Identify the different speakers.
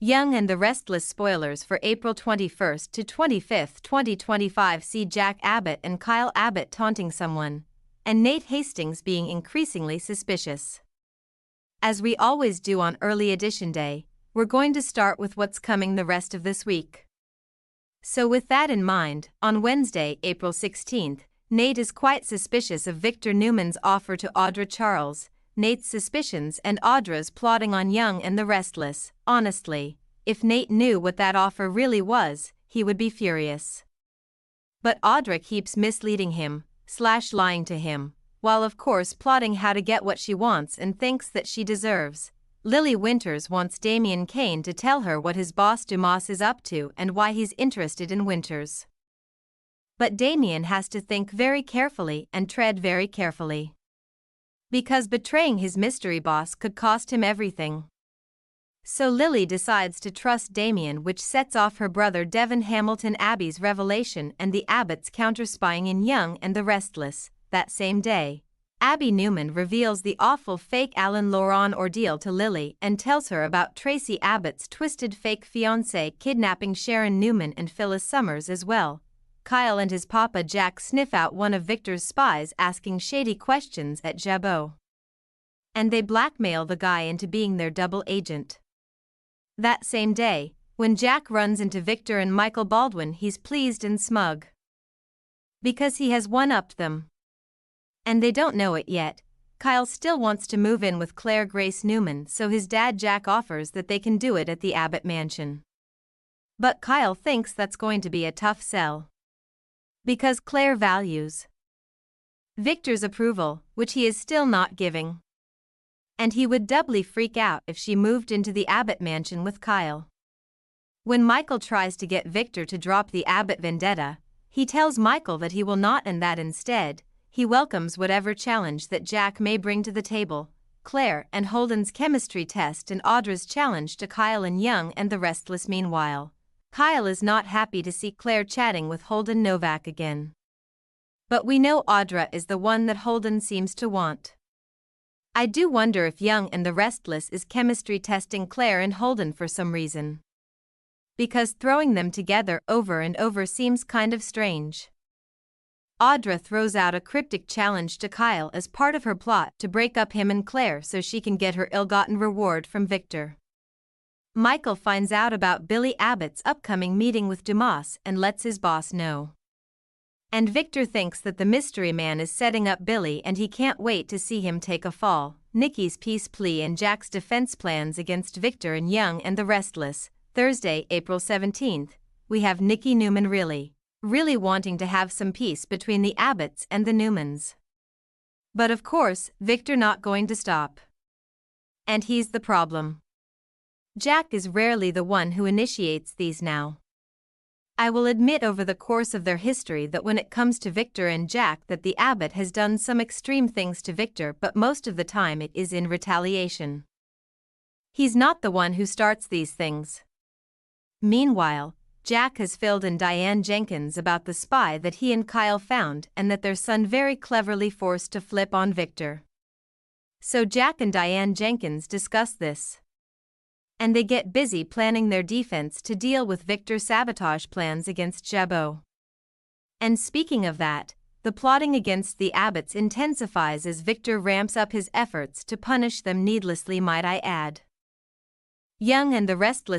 Speaker 1: Young and the Restless spoilers for April 21st to 25th, 2025 see Jack Abbott and Kyle Abbott taunting someone, and Nate Hastings being increasingly suspicious. As we always do on Early Edition Day, we're going to start with what's coming the rest of this week. So with that in mind, on Wednesday, April 16th, Nate is quite suspicious of Victor Newman's offer to Audra Charles, Nate's suspicions and Audra's plotting on Young and the Restless. Honestly, if Nate knew what that offer really was, he would be furious. But Audra keeps misleading him, lying to him, while of course plotting how to get what she wants and thinks that she deserves. Lily Winters wants Damian Kane to tell her what his boss Dumas is up to and why he's interested in Winters. But Damian has to think very carefully and tread very carefully, because betraying his mystery boss could cost him everything. So Lily decides to trust Damian, which sets off her brother Devon Hamilton Abby's revelation and the Abbotts counter-spying in Young and the Restless. That same day, Abby Newman reveals the awful fake Alan Laurent ordeal to Lily and tells her about Tracy Abbott's twisted fake fiancée kidnapping Sharon Newman and Phyllis Summers as well. Kyle and his papa Jack sniff out one of Victor's spies asking shady questions at Jabot, and they blackmail the guy into being their double agent. That same day, when Jack runs into Victor and Michael Baldwin, he's pleased and smug, because he has one-upped them. And they don't know it yet. Kyle still wants to move in with Claire Grace Newman, so his dad Jack offers that they can do it at the Abbott mansion. But Kyle thinks that's going to be a tough sell, because Claire values Victor's approval, which he is still not giving. And he would doubly freak out if she moved into the Abbott mansion with Kyle. When Michael tries to get Victor to drop the Abbott vendetta, he tells Michael that he will not, and that instead, he welcomes whatever challenge that Jack may bring to the table. Claire and Holden's chemistry test and Audra's challenge to Kyle and Young and the Restless. Meanwhile, Kyle is not happy to see Claire chatting with Holden Novak again. But we know Audra is the one that Holden seems to want. I do wonder if Young and the Restless is chemistry testing Claire and Holden for some reason, because throwing them together over and over seems kind of strange. Audra throws out a cryptic challenge to Kyle as part of her plot to break up him and Claire so she can get her ill-gotten reward from Victor. Michael finds out about Billy Abbott's upcoming meeting with Dumas and lets his boss know. And Victor thinks that the mystery man is setting up Billy and he can't wait to see him take a fall. Nikki's peace plea and Jack's defense plans against Victor and Young and the Restless. Thursday, April 17th, we have Nikki Newman really wanting to have some peace between the Abbotts and the Newmans. But of course, Victor not going to stop. And he's the problem. Jack is rarely the one who initiates these now. I will admit over the course of their history that when it comes to Victor and Jack that the Abbott has done some extreme things to Victor, but most of the time it is in retaliation. He's not the one who starts these things. Meanwhile, Jack has filled in Diane Jenkins about the spy that he and Kyle found and that their son very cleverly forced to flip on Victor. So Jack and Diane Jenkins discuss this, and they get busy planning their defense to deal with Victor's sabotage plans against Jabot. And speaking of that, the plotting against the Abbotts intensifies as Victor ramps up his efforts to punish them needlessly, might I add. Young and the Restless